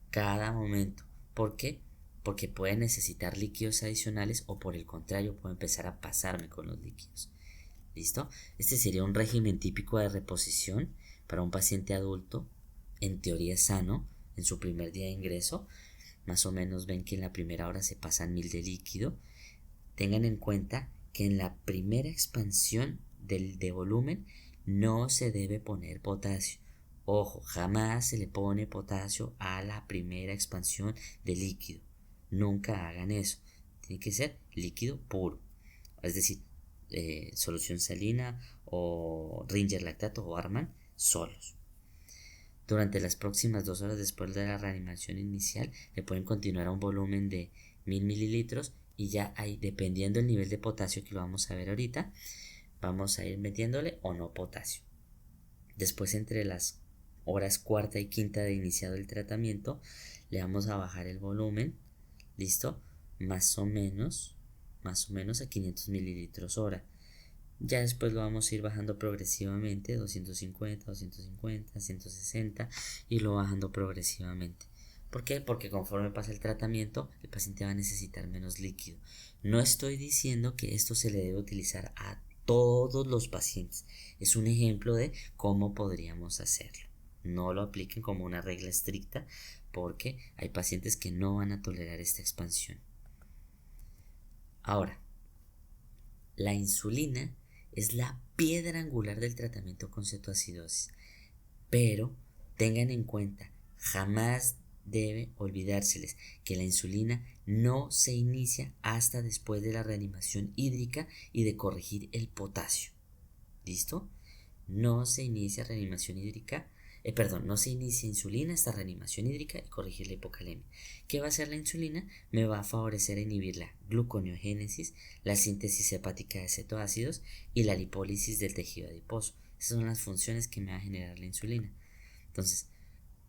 cada momento. ¿Por qué? Porque puede necesitar líquidos adicionales o por el contrario puede empezar a pasarme con los líquidos. ¿Listo? Este sería un régimen típico de reposición para un paciente adulto, en teoría sano, en su primer día de ingreso. Más o menos ven que en la primera hora se pasan 1000 de líquido. Tengan en cuenta que en la primera expansión de volumen no se debe poner potasio. Ojo, jamás se le pone potasio a la primera expansión de líquido. Nunca hagan eso. Tiene que ser líquido puro. Es decir, solución salina o Ringer lactato o Arman solos. Durante las próximas 2 horas después de la reanimación inicial le pueden continuar a un volumen de 1000 mililitros y ya ahí, dependiendo del nivel de potasio que lo vamos a ver ahorita, vamos a ir metiéndole o no potasio. Después, entre las horas cuarta y quinta de iniciado el tratamiento, le vamos a bajar el volumen, ¿listo? Más o menos a 500 mililitros hora. Ya después lo vamos a ir bajando progresivamente, 250, 250, 160 y lo bajando progresivamente. ¿Por qué? Porque conforme pasa el tratamiento, el paciente va a necesitar menos líquido. No estoy diciendo que esto se le debe utilizar a todos los pacientes. Es un ejemplo de cómo podríamos hacerlo. No lo apliquen como una regla estricta porque hay pacientes que no van a tolerar esta expansión. Ahora, la insulina es la piedra angular del tratamiento con cetoacidosis, pero tengan en cuenta, jamás debe olvidárseles que la insulina no se inicia hasta después de la reanimación hídrica y de corregir el potasio. ¿Listo? No se inicia reanimación hídrica no se inicia insulina hasta reanimación hídrica y corregir la hipocalemia. ¿Qué va a hacer la insulina? Me va a favorecer a inhibir la gluconeogénesis, la síntesis hepática de cetoácidos y la lipólisis del tejido adiposo. Esas son las funciones que me va a generar la insulina. Entonces,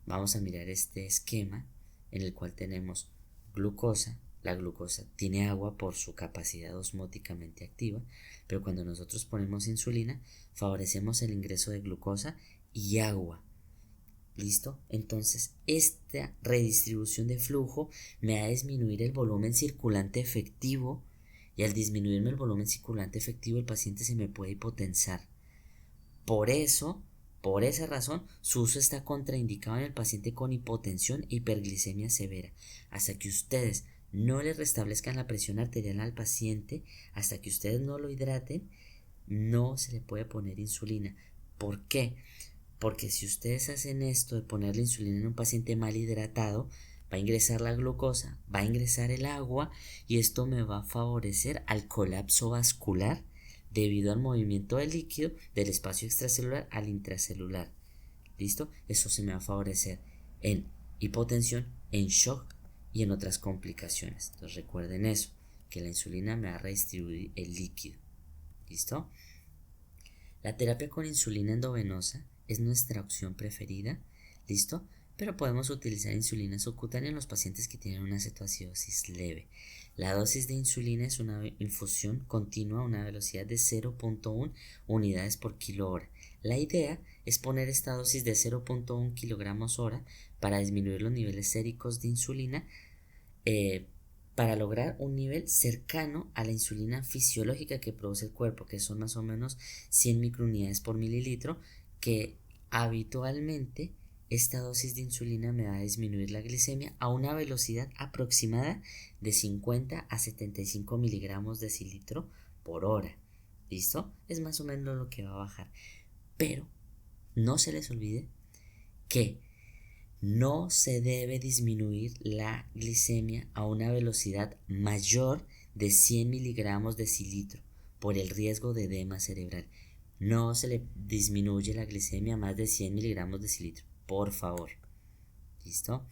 vamos a mirar este esquema en el cual tenemos glucosa. La glucosa tiene agua por su capacidad osmóticamente activa, pero cuando nosotros ponemos insulina, favorecemos el ingreso de glucosa y agua. ¿Listo? Entonces, esta redistribución de flujo me va a disminuir el volumen circulante efectivo, y al disminuirme el volumen circulante efectivo, el paciente se me puede hipotensar. Por esa razón, su uso está contraindicado en el paciente con hipotensión e hiperglicemia severa. Hasta que ustedes no le restablezcan la presión arterial al paciente, hasta que ustedes no lo hidraten, no se le puede poner insulina. ¿Por qué? Porque si ustedes hacen esto de ponerle insulina en un paciente mal hidratado, va a ingresar la glucosa, va a ingresar el agua, y esto me va a favorecer al colapso vascular debido al movimiento del líquido del espacio extracelular al intracelular. ¿Listo? Eso se me va a favorecer en hipotensión, en shock y en otras complicaciones. Entonces recuerden eso, que la insulina me va a redistribuir el líquido. ¿Listo? La terapia con insulina endovenosa es nuestra opción preferida. ¿Listo? Pero podemos utilizar insulina subcutánea en los pacientes que tienen una cetoacidosis leve. La dosis de insulina es una infusión continua a una velocidad de 0.1 unidades por kilo hora. La idea es poner esta dosis de 0.1 kilogramos hora para disminuir los niveles séricos de insulina, para lograr un nivel cercano a la insulina fisiológica que produce el cuerpo, que son más o menos 100 microunidades por mililitro, que habitualmente esta dosis de insulina me va a disminuir la glicemia a una velocidad aproximada de 50 a 75 miligramos decilitro por hora. ¿Listo? Es más o menos lo que va a bajar. Pero no se les olvide que no se debe disminuir la glicemia a una velocidad mayor de 100 miligramos decilitro por el riesgo de edema cerebral. No se le disminuye la glicemia a más de 100 miligramos decilitro, por favor. ¿Listo?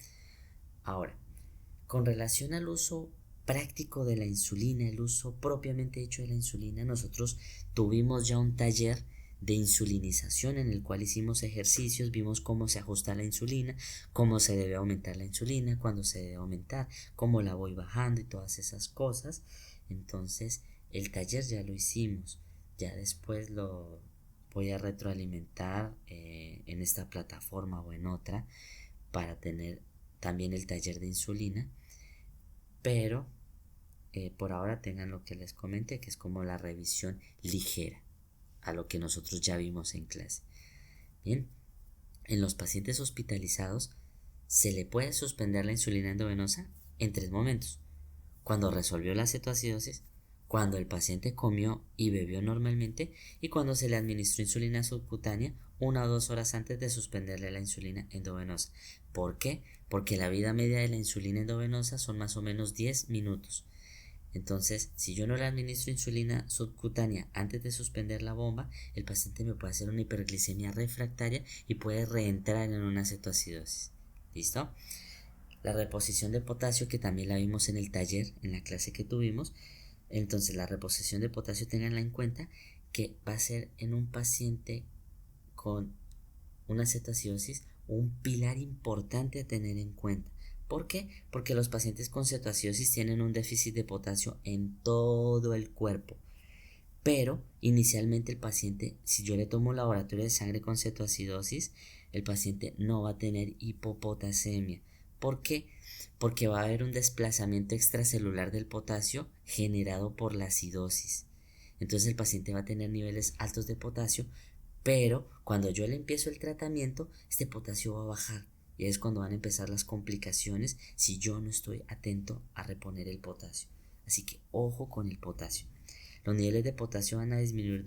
Ahora, con relación al uso práctico de la insulina, el uso propiamente dicho de la insulina, nosotros tuvimos ya un taller de insulinización en el cual hicimos ejercicios, vimos cómo se ajusta la insulina, cómo se debe aumentar la insulina, cuándo se debe aumentar, cómo la voy bajando y todas esas cosas. Entonces el taller ya lo hicimos, ya después lo voy a retroalimentar en esta plataforma o en otra para tener también el taller de insulina, pero por ahora tengan lo que les comenté, que es como la revisión ligera a lo que nosotros ya vimos en clase. Bien, en los pacientes hospitalizados se le puede suspender la insulina endovenosa en 3 momentos: cuando resolvió la cetoacidosis, cuando el paciente comió y bebió normalmente, y cuando se le administró insulina subcutánea 1 o 2 horas antes de suspenderle la insulina endovenosa. ¿Por qué? Porque la vida media de la insulina endovenosa son más o menos 10 minutos. Entonces, si yo no le administro insulina subcutánea antes de suspender la bomba, el paciente me puede hacer una hiperglicemia refractaria y puede reentrar en una cetoacidosis. ¿Listo? La reposición de potasio, que también la vimos en el taller, en la clase que tuvimos. Entonces, la reposición de potasio, tenganla en cuenta que va a ser en un paciente con una cetoacidosis un pilar importante a tener en cuenta. ¿Por qué? Porque los pacientes con cetoacidosis tienen un déficit de potasio en todo el cuerpo. Pero inicialmente el paciente, si yo le tomo un laboratorio de sangre con cetoacidosis, el paciente no va a tener hipopotasemia. ¿Por qué? Porque va a haber un desplazamiento extracelular del potasio generado por la acidosis. Entonces el paciente va a tener niveles altos de potasio, pero cuando yo le empiezo el tratamiento, este potasio va a bajar. Y es cuando van a empezar las complicaciones si yo no estoy atento a reponer el potasio. Así que ojo con el potasio. Los niveles de potasio van a disminuir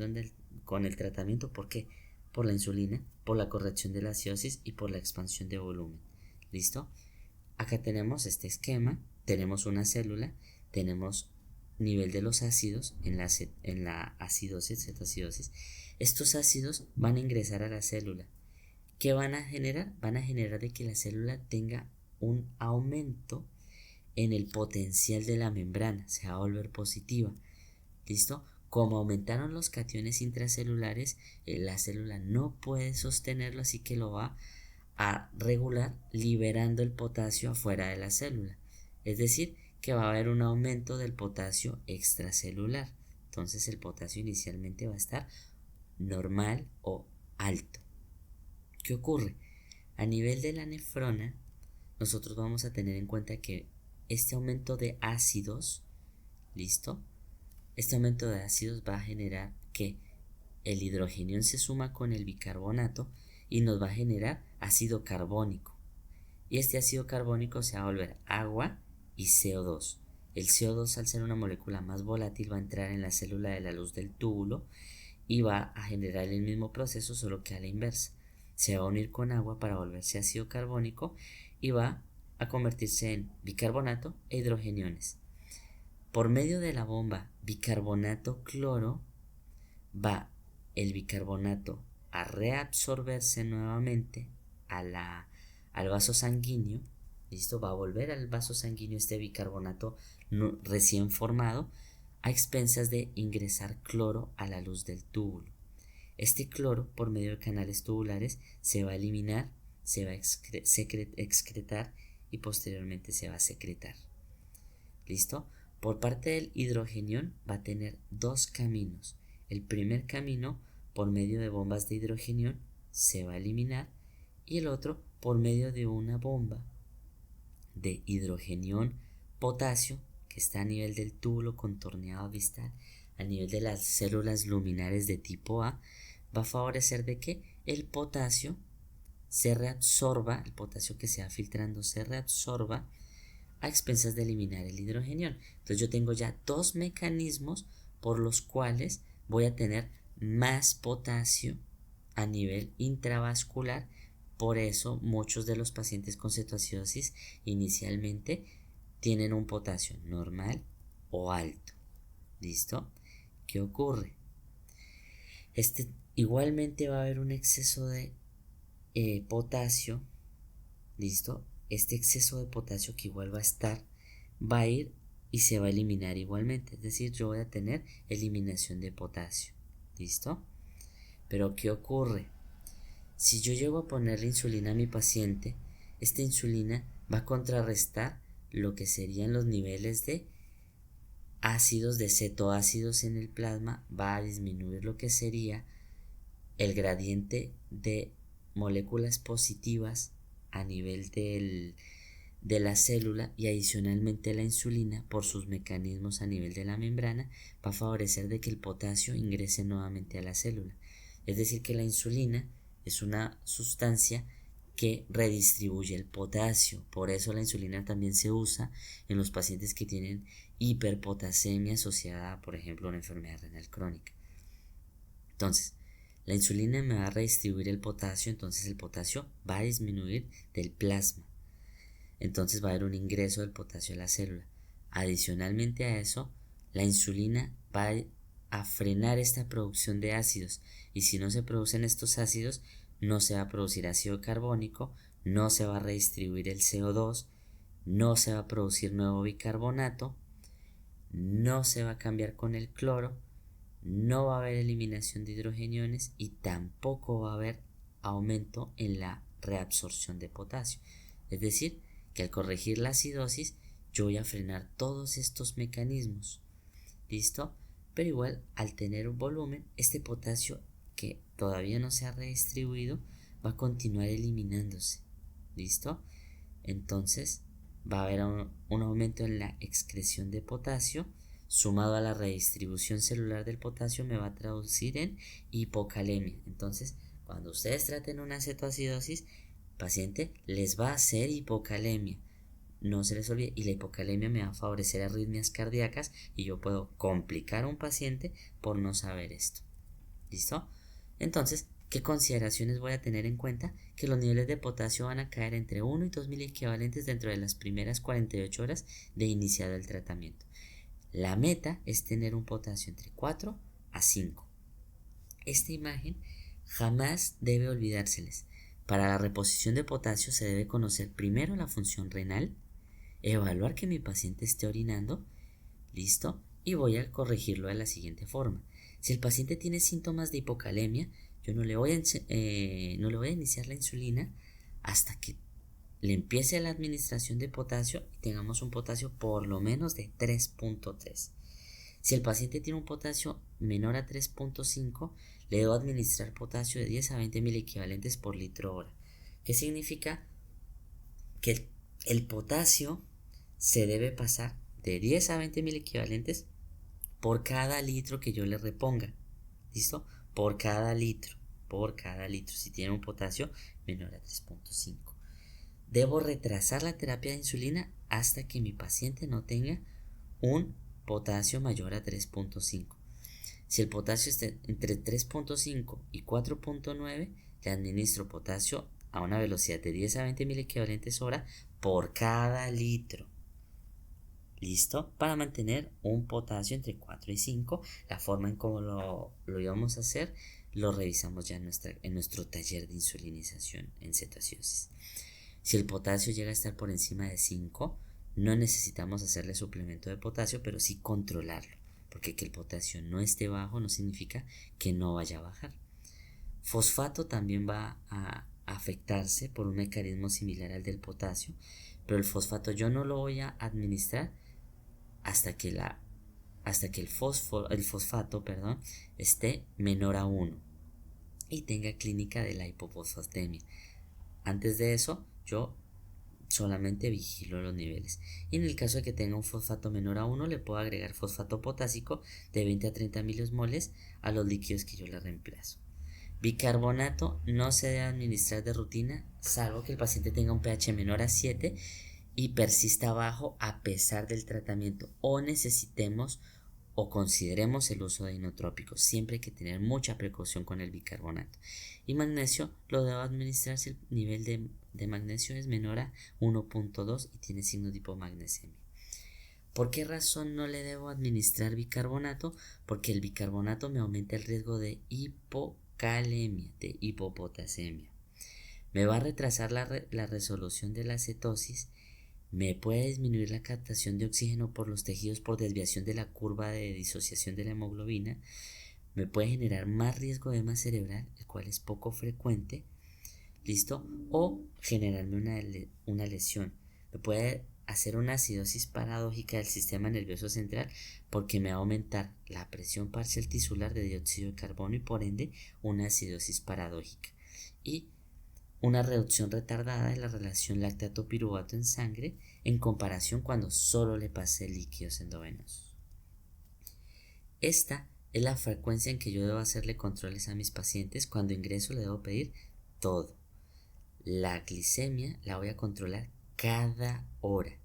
con el tratamiento. ¿Por qué? Por la insulina, por la corrección de la acidosis y por la expansión de volumen. ¿Listo? Acá tenemos este esquema. Tenemos una célula. Tenemos nivel de los ácidos en la acidosis, cetoacidosis. Estos ácidos van a ingresar a la célula. ¿Qué van a generar? Van a generar de que la célula tenga un aumento en el potencial de la membrana, se va a volver positiva. ¿Listo? Como aumentaron los cationes intracelulares, la célula no puede sostenerlo, así que lo va a regular liberando el potasio afuera de la célula. Es decir, que va a haber un aumento del potasio extracelular. Entonces el potasio inicialmente va a estar normal o alto. ¿Qué ocurre? A nivel de la nefrona, nosotros vamos a tener en cuenta que este aumento de ácidos, ¿listo? Este aumento de ácidos va a generar que el hidrogenión se suma con el bicarbonato y nos va a generar ácido carbónico. Y este ácido carbónico se va a volver agua y CO2. El CO2, al ser una molécula más volátil, va a entrar en la célula de la luz del túbulo y va a generar el mismo proceso, solo que a la inversa. Se va a unir con agua para volverse ácido carbónico y va a convertirse en bicarbonato e hidrogeniones. Por medio de la bomba bicarbonato-cloro va el bicarbonato a reabsorberse nuevamente al vaso sanguíneo. ¿Listo? Va a volver al vaso sanguíneo este bicarbonato recién formado a expensas de ingresar cloro a la luz del túbulo. Este cloro, por medio de canales tubulares, se va a eliminar, se va a excretar y posteriormente se va a secretar. ¿Listo? Por parte del hidrogenión va a tener dos caminos. El primer camino, por medio de bombas de hidrogenión, se va a eliminar, y el otro por medio de una bomba de hidrogenión potasio que está a nivel del túbulo contorneado distal, a nivel de las células luminares de tipo A, va a favorecer de que el potasio se reabsorba, el potasio que se va filtrando se reabsorba a expensas de eliminar el hidrogenión. Entonces yo tengo ya dos mecanismos por los cuales voy a tener más potasio a nivel intravascular. Por eso muchos de los pacientes con cetoacidosis inicialmente tienen un potasio normal o alto. ¿Listo? ¿Qué ocurre? Igualmente va a haber un exceso de potasio. ¿Listo? Este exceso de potasio que igual va a ir y se va a eliminar igualmente. Es decir, yo voy a tener eliminación de potasio. ¿Listo? Pero ¿qué ocurre? Si yo llego a ponerle insulina a mi paciente, esta insulina va a contrarrestar lo que serían los niveles de ácidos, de cetoácidos en el plasma, va a disminuir lo que sería el gradiente de moléculas positivas a nivel de la célula, y adicionalmente la insulina, por sus mecanismos a nivel de la membrana, va a favorecer de que el potasio ingrese nuevamente a la célula. Es decir, que la insulina es una sustancia que redistribuye el potasio. Por eso la insulina también se usa en los pacientes que tienen hiperpotasemia asociada, por ejemplo, a una enfermedad renal crónica. Entonces, la insulina me va a redistribuir el potasio, entonces el potasio va a disminuir del plasma. Entonces va a haber un ingreso del potasio a la célula. Adicionalmente a eso, la insulina va a frenar esta producción de ácidos, y si no se producen estos ácidos, no se va a producir ácido carbónico, no se va a redistribuir el CO2, no se va a producir nuevo bicarbonato, no se va a cambiar con el cloro, no va a haber eliminación de hidrogeniones y tampoco va a haber aumento en la reabsorción de potasio. Es decir, que al corregir la acidosis yo voy a frenar todos estos mecanismos. ¿Listo? Pero igual, al tener un volumen, este potasio que todavía no se ha redistribuido va a continuar eliminándose. ¿Listo? Entonces va a haber un aumento en la excreción de potasio, sumado a la redistribución celular del potasio me va a traducir en hipocalemia. Entonces, cuando ustedes traten una cetoacidosis, paciente les va a hacer hipocalemia. No se les olvide, y la hipocalemia me va a favorecer arritmias cardíacas, y yo puedo complicar a un paciente por no saber esto. ¿Listo? Entonces, ¿qué consideraciones voy a tener en cuenta? Que los niveles de potasio van a caer entre 1 y 2.000 equivalentes dentro de las primeras 48 horas de iniciado el tratamiento. La meta es tener un potasio entre 4 a 5. Esta imagen jamás debe olvidárseles, Para la reposición de potasio se debe conocer primero la función renal, evaluar que mi paciente esté orinando, listo, y voy a corregirlo de la siguiente forma. Si el paciente tiene síntomas de hipocalemia, yo no le voy a iniciar la insulina hasta que le empiece la administración de potasio y tengamos un potasio por lo menos de 3.3. Si el paciente tiene un potasio menor a 3.5, le debo administrar potasio de 10 a 20 miliequivalentes por litro hora. ¿Qué significa? Que el potasio se debe pasar de 10 a 20 miliequivalentes por cada litro que yo le reponga. ¿Listo? Por cada litro. Si tiene un potasio menor a 3.5. Debo retrasar la terapia de insulina hasta que mi paciente no tenga un potasio mayor a 3.5. Si el potasio está entre 3.5 y 4.9, le administro potasio a una velocidad de 10 a 20 miliequivalentes hora por cada litro. ¿Listo? Para mantener un potasio entre 4 y 5. La forma en cómo lo íbamos a hacer lo revisamos ya en nuestro taller de insulinización en cetoacidosis. Si el potasio llega a estar por encima de 5, no necesitamos hacerle suplemento de potasio, pero sí controlarlo, porque que el potasio no esté bajo no significa que no vaya a bajar. Fosfato también va a afectarse por un mecanismo similar al del potasio, pero el fosfato yo no lo voy a administrar hasta que el fosfato esté menor a 1 y tenga clínica de la hipofosfatemia. Antes de eso, yo solamente vigilo los niveles. Y en el caso de que tenga un fosfato menor a 1, le puedo agregar fosfato potásico de 20 a 30 miliosmoles a los líquidos que yo le reemplazo. Bicarbonato no se debe administrar de rutina, salvo que el paciente tenga un pH menor a 7 y persista bajo a pesar del tratamiento, o necesitemos o consideremos el uso de inotrópicos. Siempre hay que tener mucha precaución con el bicarbonato. Y magnesio lo debo administrar si el nivel de magnesio es menor a 1.2 y tiene signos de hipomagnesemia. ¿Por qué razón no le debo administrar bicarbonato? Porque el bicarbonato me aumenta el riesgo de hipocalemia, de hipopotasemia. Me va a retrasar la resolución de la cetosis. Me puede disminuir la captación de oxígeno por los tejidos por desviación de la curva de disociación de la hemoglobina. Me puede generar más riesgo de edema cerebral, el cual es poco frecuente. ¿Listo? O generarme una lesión. Me puede hacer una acidosis paradójica del sistema nervioso central porque me va a aumentar la presión parcial tisular de dióxido de carbono y por ende una acidosis paradójica. Y una reducción retardada de la relación lactato-piruvato en sangre en comparación cuando solo le pasé líquidos endovenosos. Esta es la frecuencia en que yo debo hacerle controles a mis pacientes. Cuando ingreso le debo pedir todo. La glicemia la voy a controlar cada hora,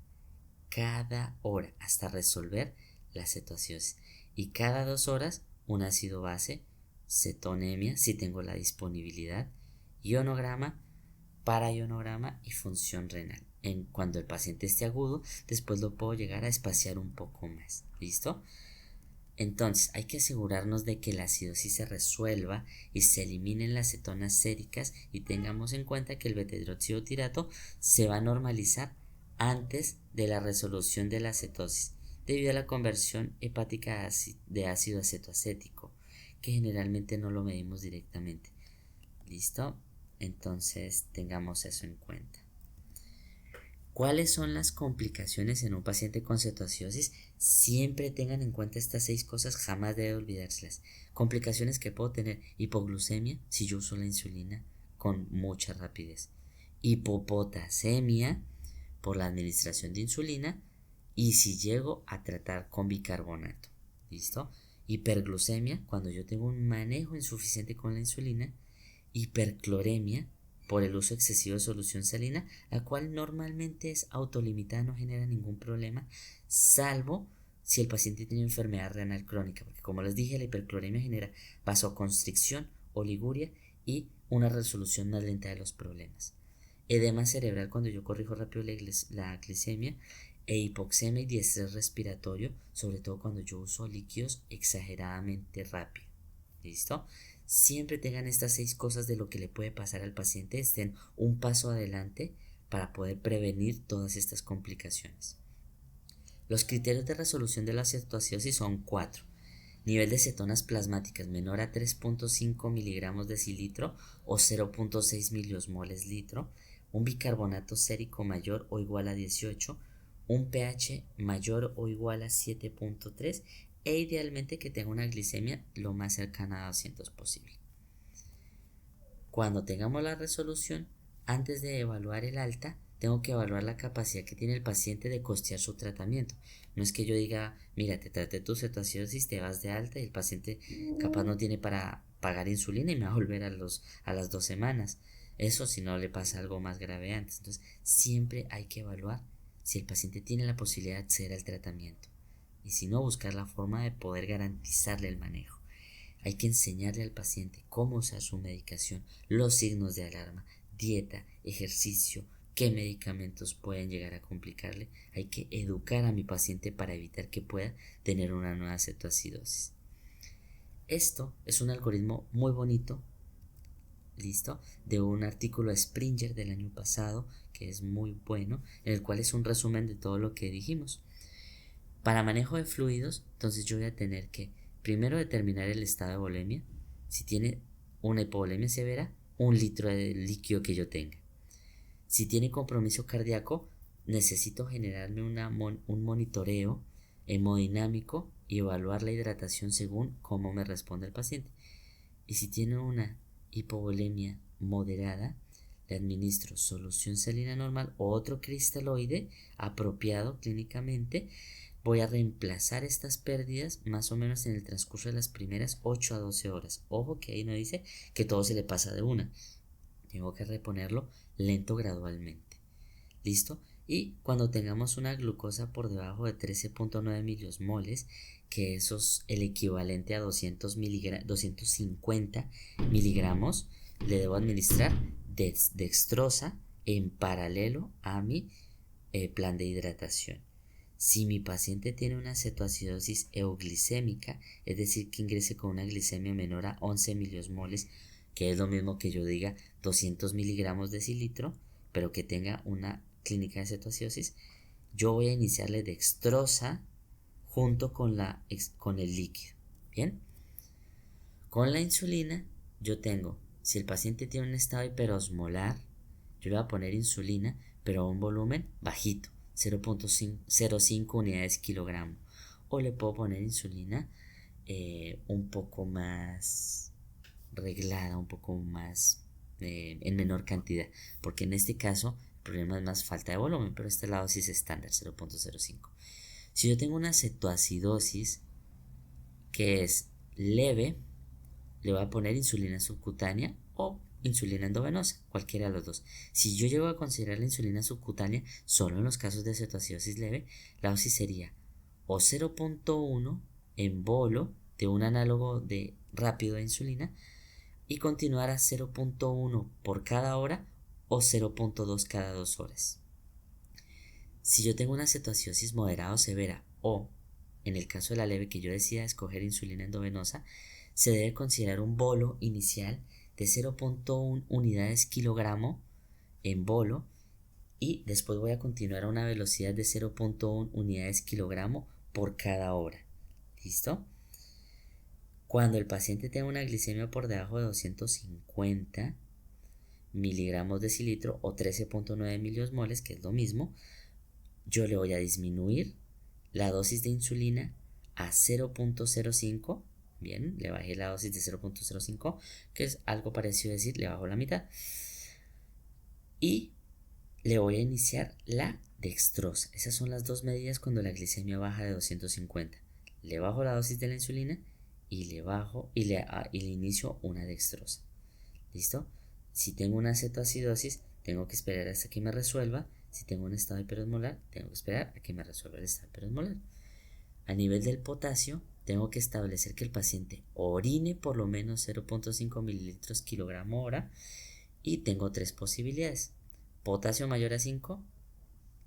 hasta resolver la cetoacidosis. Y cada 2 horas un ácido base, cetonemia si tengo la disponibilidad, ionograma, paraionograma y función renal. Cuando el paciente esté agudo, después lo puedo llegar a espaciar un poco más. ¿Listo? Entonces hay que asegurarnos de que la acidosis se resuelva y se eliminen las cetonas séricas y tengamos en cuenta que el beta-hidroxibutirato se va a normalizar antes de la resolución de la cetosis debido a la conversión hepática de ácido acetoacético, que generalmente no lo medimos directamente. ¿Listo? Entonces tengamos eso en cuenta. ¿Cuáles son las complicaciones en un paciente con cetoacidosis? Siempre tengan en cuenta estas 6 cosas, jamás debe olvidárselas. Complicaciones que puedo tener: hipoglucemia si yo uso la insulina con mucha rapidez, hipopotasemia por la administración de insulina y si llego a tratar con bicarbonato. ¿Listo? Hiperglucemia cuando yo tengo un manejo insuficiente con la insulina. Hipercloremia por el uso excesivo de solución salina, la cual normalmente es autolimitada, no genera ningún problema, salvo si el paciente tiene enfermedad renal crónica, porque como les dije, la hipercloremia genera vasoconstricción, oliguria y una resolución más lenta de los problemas. Edema cerebral cuando yo corrijo rápido la glicemia, e hipoxemia y diestrés respiratorio, sobre todo cuando yo uso líquidos exageradamente rápido. ¿Listo? siempre tengan estas 6 cosas de lo que le puede pasar al paciente, estén un paso adelante para poder prevenir todas estas complicaciones. Los criterios de resolución de la cetoacidosis son 4. Nivel de cetonas plasmáticas menor a 3.5 miligramos decilitro o 0.6 miliosmoles litro, un bicarbonato sérico mayor o igual a 18, un pH mayor o igual a 7.3 e idealmente que tenga una glicemia lo más cercana a 200 posible. Cuando tengamos la resolución, antes de evaluar el alta, tengo que evaluar la capacidad que tiene el paciente de costear su tratamiento. No es que yo diga, mira, te traté tu cetoacidosis, te vas de alta y el paciente capaz no tiene para pagar insulina y me va a volver a las 2 semanas. Eso si no le pasa algo más grave antes. Entonces, siempre hay que evaluar si el paciente tiene la posibilidad de acceder al tratamiento. Y si no, buscar la forma de poder garantizarle el manejo. Hay que enseñarle al paciente cómo usar su medicación, los signos de alarma, dieta, ejercicio, qué medicamentos pueden llegar a complicarle. Hay que educar a mi paciente para evitar que pueda tener una nueva cetoacidosis. Esto es un algoritmo muy bonito, ¿listo? De un artículo de Springer del año pasado, que es muy bueno, en el cual es un resumen de todo lo que dijimos. Para manejo de fluidos, entonces yo voy a tener que primero determinar el estado de volemia. Si tiene una hipovolemia severa, 1 litro de líquido que yo tenga. Si tiene compromiso cardíaco, necesito generarme un monitoreo hemodinámico y evaluar la hidratación según cómo me responde el paciente. Y si tiene una hipovolemia moderada, le administro solución salina normal o otro cristaloide apropiado clínicamente. Voy a reemplazar estas pérdidas más o menos en el transcurso de las primeras 8 a 12 horas. Ojo que ahí no dice que todo se le pasa de una. Tengo que reponerlo lento gradualmente. ¿Listo? Y cuando tengamos una glucosa por debajo de 13.9 miliosmoles, que eso es el equivalente a 250 miligramos, le debo administrar dextrosa en paralelo a mi plan de hidratación. Si mi paciente tiene una cetoacidosis euglicémica, es decir, que ingrese con una glicemia menor a 11 miliosmoles, que es lo mismo que yo diga 200 miligramos decilitro, pero que tenga una clínica de cetoacidosis, yo voy a iniciarle dextrosa junto con el líquido. Bien, con la insulina yo tengo, si el paciente tiene un estado hiperosmolar, yo le voy a poner insulina, pero a un volumen bajito, 0.05 unidades kilogramo, o le puedo poner insulina un poco más reglada, un poco más en menor cantidad, porque en este caso el problema es más falta de volumen, pero esta es la dosis estándar, 0.05. Si yo tengo una cetoacidosis que es leve, le voy a poner insulina subcutánea o insulina endovenosa, cualquiera de los dos. Si yo llego a considerar la insulina subcutánea solo en los casos de cetoacidosis leve, la dosis sería o 0.1 en bolo de un análogo de rápido de insulina y continuar a 0.1 por cada hora o 0.2 cada 2 horas. Si yo tengo una cetoacidosis moderada o severa o, en el caso de la leve que yo decida escoger insulina endovenosa, se debe considerar un bolo inicial de 0.1 unidades kilogramo en bolo y después voy a continuar a una velocidad de 0.1 unidades kilogramo por cada hora. ¿Listo? Cuando el paciente tenga una glicemia por debajo de 250 miligramos decilitro o 13.9 miliosmoles, que es lo mismo, yo le voy a disminuir la dosis de insulina a 0.05. Bien, le bajé la dosis de 0.05, que es algo parecido a decir, le bajo la mitad. Y le voy a iniciar la dextrosa. Esas son las dos medidas cuando la glicemia baja de 250. Le bajo la dosis de la insulina y le inicio una dextrosa. ¿Listo? Si tengo una cetoacidosis, tengo que esperar hasta que me resuelva. Si tengo un estado hiperosmolar, tengo que esperar a que me resuelva el estado hiperosmolar. A nivel del potasio, tengo que establecer que el paciente orine por lo menos 0.5 mililitros kilogramo hora y tengo 3 posibilidades. Potasio mayor a 5,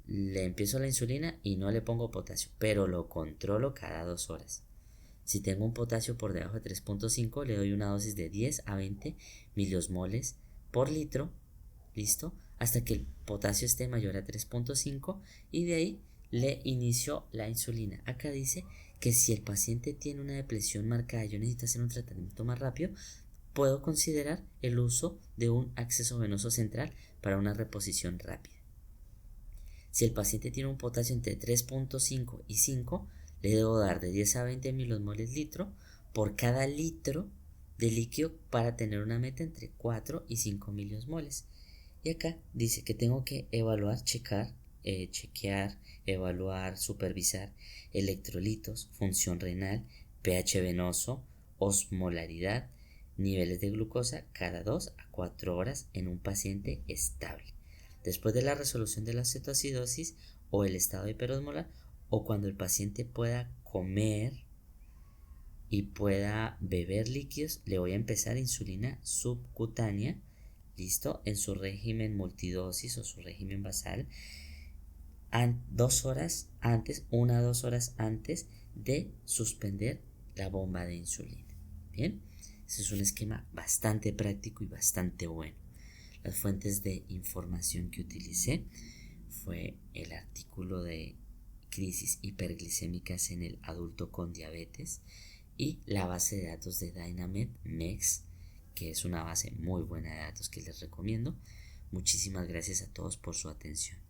le empiezo la insulina y no le pongo potasio, pero lo controlo cada 2 horas. Si tengo un potasio por debajo de 3.5, le doy una dosis de 10 a 20 miliosmoles por litro, ¿listo? Hasta que el potasio esté mayor a 3.5 y de ahí le inicio la insulina. Acá dice que si el paciente tiene una depresión marcada y yo necesito hacer un tratamiento más rápido, puedo considerar el uso de un acceso venoso central para una reposición rápida. Si el paciente tiene un potasio entre 3.5 y 5, le debo dar de 10 a 20 milosmoles litro por cada litro de líquido para tener una meta entre 4 y 5 miliosmoles. Y acá dice que tengo que evaluar, chequear, evaluar, supervisar electrolitos, función renal, pH venoso, osmolaridad, niveles de glucosa cada 2 a 4 horas en un paciente estable. Después de la resolución de la cetoacidosis o el estado hiperosmolar, o cuando el paciente pueda comer y pueda beber líquidos, le voy a empezar insulina subcutánea, listo, en su régimen multidosis o su régimen basal, 2 horas antes, 1 a 2 horas antes de suspender la bomba de insulina. Bien, ese es un esquema bastante práctico y bastante bueno. Las fuentes de información que utilicé fue el artículo de crisis hiperglicémicas en el adulto con diabetes y la base de datos de Dynamed Mex, que es una base muy buena de datos que les recomiendo. Muchísimas gracias a todos por su atención.